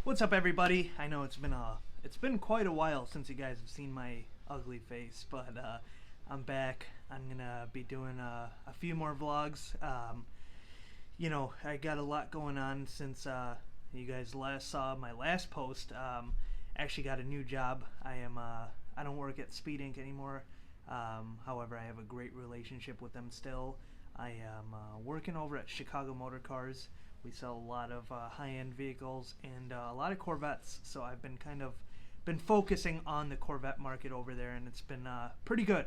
What's up, everybody? I know it's been quite a while since you guys have seen my ugly face, but I'm back. I'm gonna be doing a few more vlogs. I got a lot going on since you guys last saw my last post. Actually got a new job. I don't work at Speed Inc. anymore. However, I have a great relationship with them still. I am working over at Chicago Motor Cars. We sell a lot of high-end vehicles and a lot of Corvettes. So I've been focusing on the Corvette market over there, and it's been pretty good.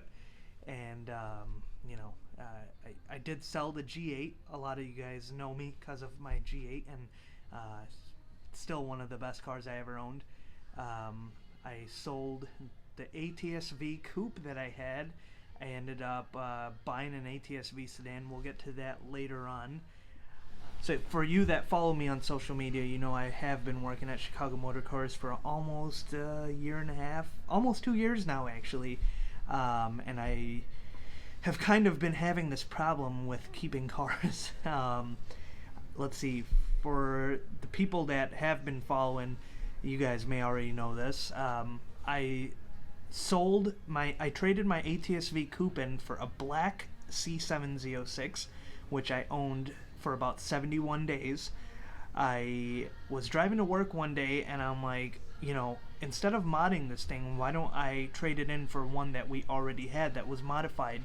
And I did sell the G8. A lot of you guys know me because of my G8, and it's still one of the best cars I ever owned. I sold the ATS-V coupe that I had. I ended up buying an ATS-V sedan. We'll get to that later on. So for you that follow me on social media, you know I have been working at Chicago Motor Cars for almost a year and a half, almost 2 years now actually, and I have kind of been having this problem with keeping cars. Let's see, for the people that have been following, you guys may already know this. I traded my ATS-V coupe in for a black C7 Z06, which I owned for about 71 days. I was driving to work one day and I'm like, instead of modding this thing, why don't I trade it in for one that we already had that was modified?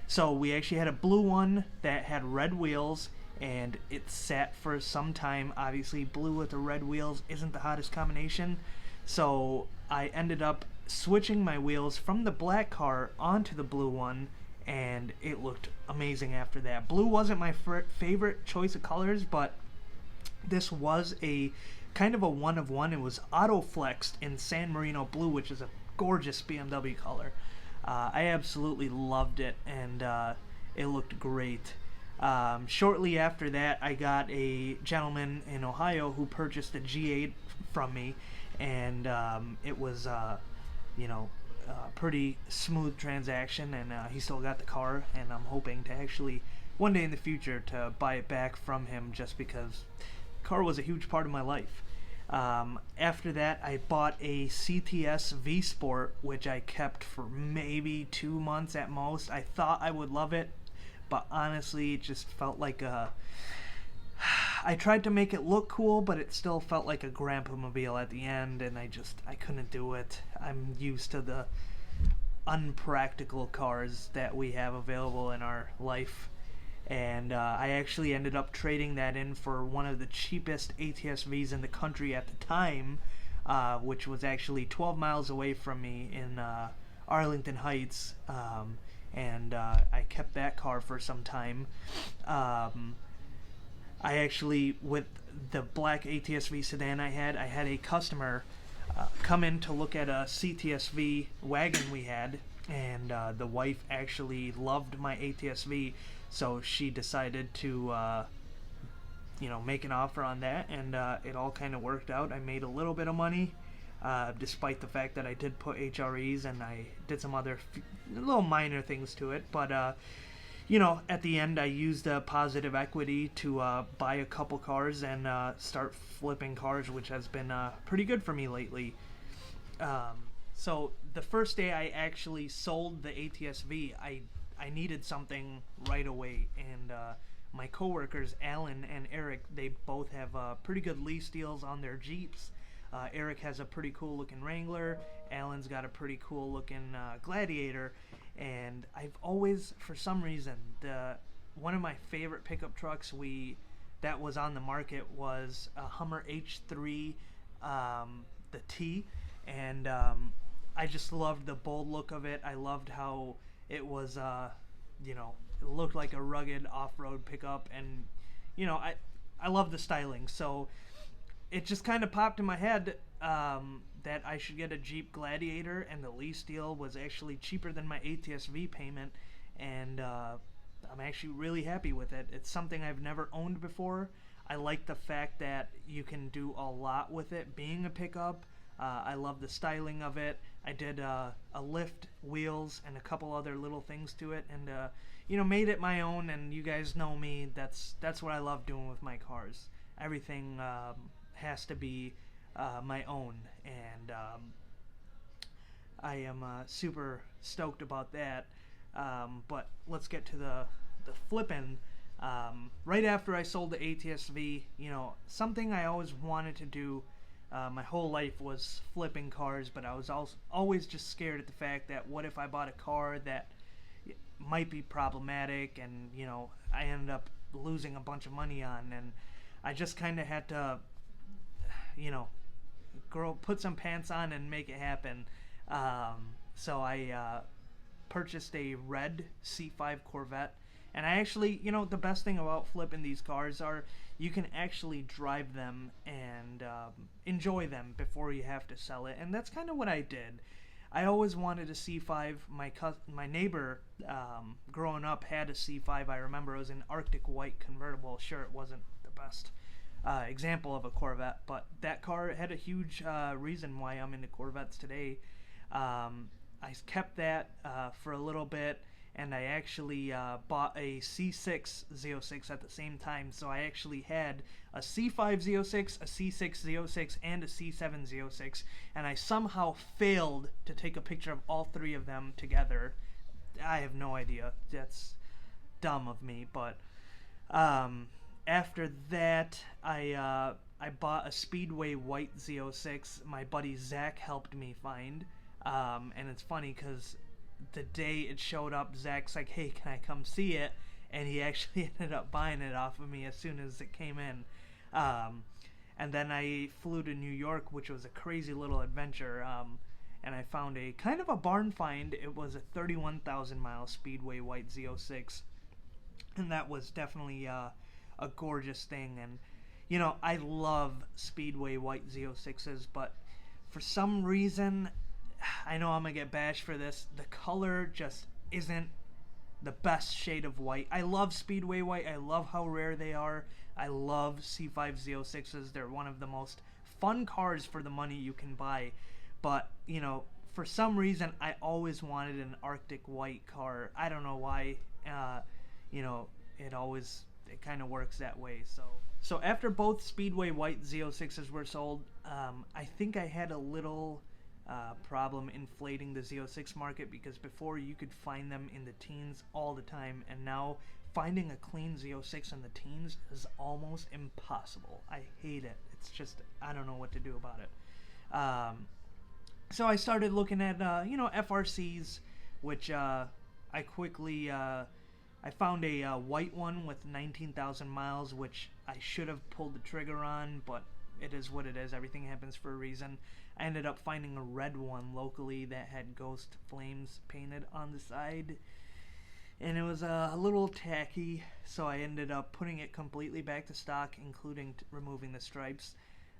So we actually had a blue one that had red wheels, and it sat for some time. Obviously, blue with the red wheels isn't the hottest combination, so I ended up switching my wheels from the black car onto the blue one, and it looked amazing after that. Blue wasn't my favorite choice of colors, but this was a kind of a one of one. It was auto flexed in San Marino blue, which is a gorgeous BMW color. I absolutely loved it, and it looked great. Shortly after that, I got a gentleman in Ohio who purchased a G8 from me, and it was pretty smooth transaction, and he still got the car, and I'm hoping to actually one day in the future to buy it back from him, just because the car was a huge part of my life. After that, I bought a CTS V Sport, which I kept for maybe 2 months at most. I thought I would love it, but honestly it just felt like I tried to make it look cool, but it still felt like a grandpa-mobile at the end, and I couldn't do it. I'm used to the unpractical cars that we have available in our life, and I actually ended up trading that in for one of the cheapest ATS-Vs in the country at the time, which was actually 12 miles away from me in Arlington Heights, and I kept that car for some time. I actually, with the black ATS-V sedan I had a customer come in to look at a CTS-V wagon we had, and the wife actually loved my ATS-V, so she decided to make an offer on that, and it all kind of worked out. I made a little bit of money, despite the fact that I did put HREs and I did some other little minor things to it, but at the end, I used positive equity to buy a couple cars and start flipping cars, which has been pretty good for me lately. So the first day I actually sold the ATS-V, I needed something right away, and my coworkers, Alan and Eric, they both have pretty good lease deals on their Jeeps. Eric has a pretty cool looking Wrangler. Alan's got a pretty cool looking Gladiator. And I've always, for some reason, one of my favorite pickup trucks that was on the market was a Hummer H3, the T, and I just loved the bold look of it. I loved how it was, it looked like a rugged off-road pickup, and I love the styling. So it just kind of popped in my head that I should get a Jeep Gladiator, and the lease deal was actually cheaper than my ATS-V payment, and I'm actually really happy with it. It's something I've never owned before. I like the fact that you can do a lot with it being a pickup. I love the styling of it. I did a lift, wheels, and a couple other little things to it, and made it my own. And you guys know me. That's what I love doing with my cars. Everything has to be my own, and I am super stoked about that. But let's get to the flipping. Right after I sold the ATSV, something I always wanted to do my whole life was flipping cars, but I was always just scared at the fact that what if I bought a car that might be problematic, and I ended up losing a bunch of money on, and I just kind of had to put some pants on and make it happen. So I purchased a red C5 Corvette. And I actually, the best thing about flipping these cars are you can actually drive them and enjoy them before you have to sell it. And that's kind of what I did. I always wanted a C5. My neighbor, growing up, had a C5. I remember it was an Arctic white convertible. Sure, it wasn't the best example of a Corvette, but that car had a huge reason why I'm into Corvettes today. I kept that for a little bit, and I actually bought a C6 Z06 at the same time. So I actually had a C5 Z06, a C6 Z06, and a C7 Z06, and I somehow failed to take a picture of all three of them together. I have no idea. That's dumb of me, but after that, I bought a Speedway white Z06. My buddy Zach helped me find, and it's funny because the day it showed up, Zach's like, "Hey, can I come see it?" And he actually ended up buying it off of me as soon as it came in. And then I flew to New York, which was a crazy little adventure. And I found a kind of a barn find. It was a 31,000 mile Speedway white Z06, and that was definitely a gorgeous thing. And I love Speedway white Z06s, but for some reason, I know I'm gonna get bashed for this, the color just isn't the best shade of white. I love Speedway white. I love how rare they are. I love C5 Z06s. They're one of the most fun cars for the money you can buy. But, for some reason, I always wanted an Arctic white car. I don't know why. It kind of works that way. So after both Speedway white Z06s were sold, I think I had a little problem inflating the Z06 market, because before you could find them in the teens all the time, and now finding a clean Z06 in the teens is almost impossible. I hate it. It's just, I don't know what to do about it. So I started looking at FRCs, which I quickly I found a white one with 19,000 miles, which I should have pulled the trigger on, but it is what it is. Everything happens for a reason. I ended up finding a red one locally that had ghost flames painted on the side, and it was a little tacky, so I ended up putting it completely back to stock, including removing the stripes,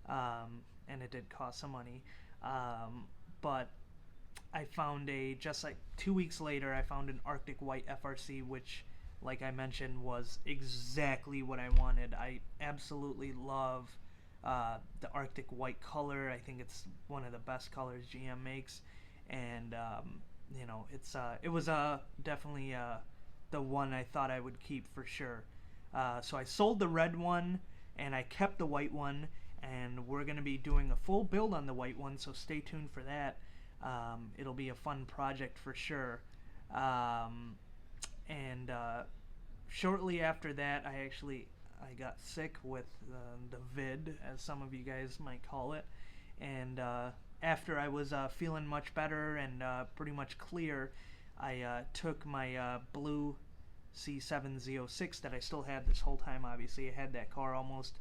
and it did cost some money. But I found just like 2 weeks later, I found an Arctic white FRC, which, like I mentioned, was exactly what I wanted. I absolutely love the Arctic white color. I think it's one of the best colors GM makes, and it was definitely the one I thought I would keep for sure. So I sold the red one and I kept the white one, and we're going to be doing a full build on the white one, so stay tuned for that. It'll be a fun project for sure. And shortly after that, I got sick with the vid, as some of you guys might call it, and after I was feeling much better and pretty much clear, I took my blue C7 Z06 that I still had this whole time. Obviously, I had that car almost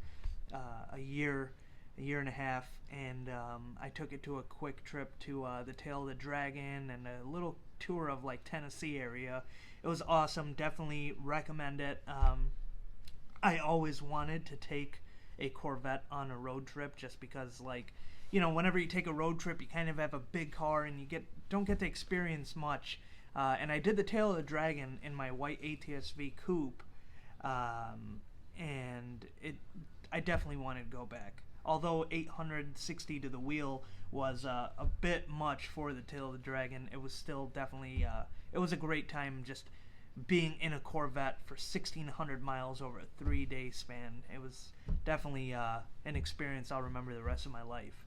a year and a half, and I took it to a quick trip to the Tail of the Dragon and a little tour of like Tennessee area. It was awesome. Definitely recommend it. I always wanted to take a Corvette on a road trip, just because, whenever you take a road trip, you kind of have a big car and you don't get to experience much. And I did the Tail of the Dragon in my white ATSV coupe, and I definitely wanted to go back. Although 860 to the wheel was a bit much for the Tail of the Dragon, it was still definitely it was a great time just being in a Corvette for 1,600 miles over a 3-day span. It was definitely an experience I'll remember the rest of my life.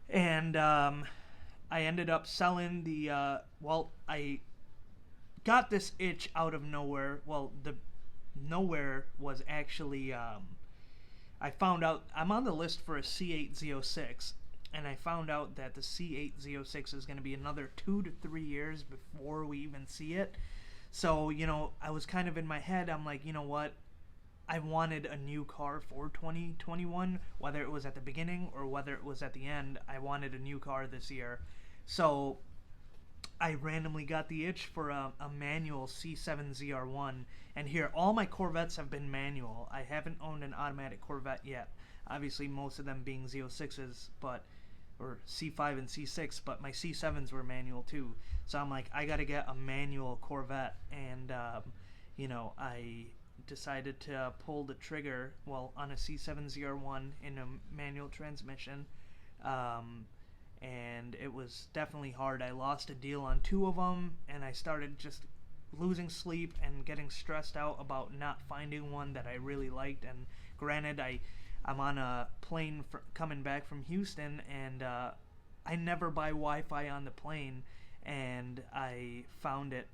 And I ended up selling the, I got this itch out of nowhere. Well, the nowhere was actually, I found out I'm on the list for a C8 Z06, and I found out that the C8 Z06 is going to be another 2 to 3 years before we even see it. So, I was kind of in my head, I'm like, you know what? I wanted a new car for 2021, whether it was at the beginning or whether it was at the end. I wanted a new car this year. So I randomly got the itch for a manual C7 ZR1, and here, all my Corvettes have been manual. I haven't owned an automatic Corvette yet. Obviously, most of them being Z06s, or C5 and C6, but my C7s were manual too. So I'm like, I gotta get a manual Corvette, and I decided to pull the trigger, on a C7 ZR1 in a manual transmission. And it was definitely hard. I lost a deal on 2 of them, and I started just losing sleep and getting stressed out about not finding one that I really liked. And granted, I'm on a plane coming back from Houston, and I never buy Wi-Fi on the plane, and I found it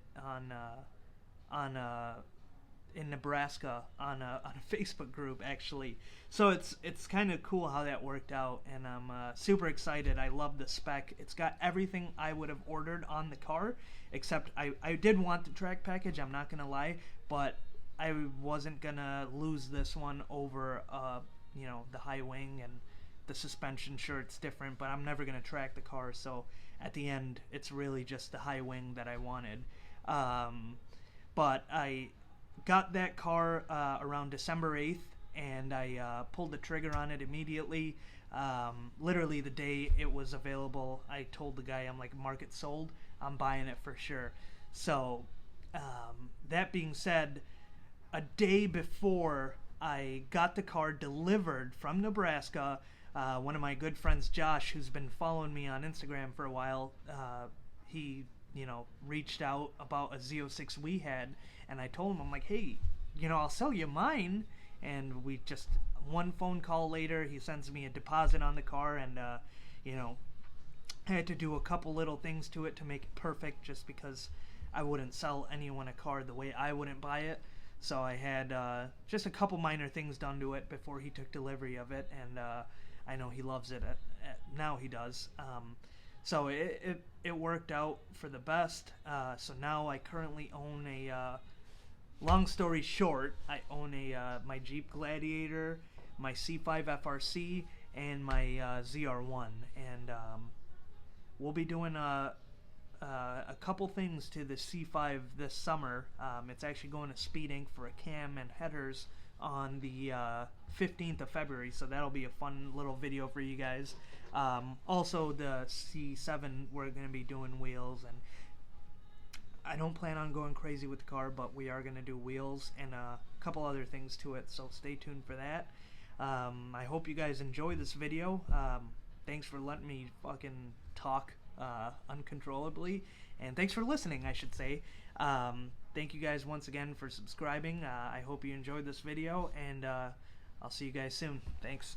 in Nebraska on a Facebook group, actually. So it's kind of cool how that worked out, and I'm super excited. I love the spec. It's got everything I would have ordered on the car, except I did want the track package, I'm not gonna lie, but I wasn't gonna lose this one over the high wing and the suspension. Sure, it's different, but I'm never gonna track the car, so at the end it's really just the high wing that I wanted. But I got that car around December 8th, and I pulled the trigger on it immediately. Literally the day it was available, I told the guy, I'm like, market sold, I'm buying it for sure. So that being said, a day before I got the car delivered from Nebraska, one of my good friends, Josh, who's been following me on Instagram for a while, he reached out about a Z06 we had, and I told him, I'm like, hey, I'll sell you mine. And we just, one phone call later, he sends me a deposit on the car, and I had to do a couple little things to it to make it perfect, just because I wouldn't sell anyone a car the way I wouldn't buy it. So I had just a couple minor things done to it before he took delivery of it, and I know he loves it. Now he does. So it worked out for the best. So now I currently own a, long story short, I own my Jeep Gladiator, my C5 FRC, and my ZR1. And we'll be doing a couple things to the C5 this summer. It's actually going to Speed Inc. for a cam and headers on the 15th of February, so that'll be a fun little video for you guys. Also, the C7, we're going to be doing wheels, and I don't plan on going crazy with the car, but we are going to do wheels and a couple other things to it, so stay tuned for that. I hope you guys enjoy this video. Thanks for letting me fucking talk uncontrollably, and thanks for listening, I should say. Thank you guys once again for subscribing. I hope you enjoyed this video, and I'll see you guys soon. Thanks.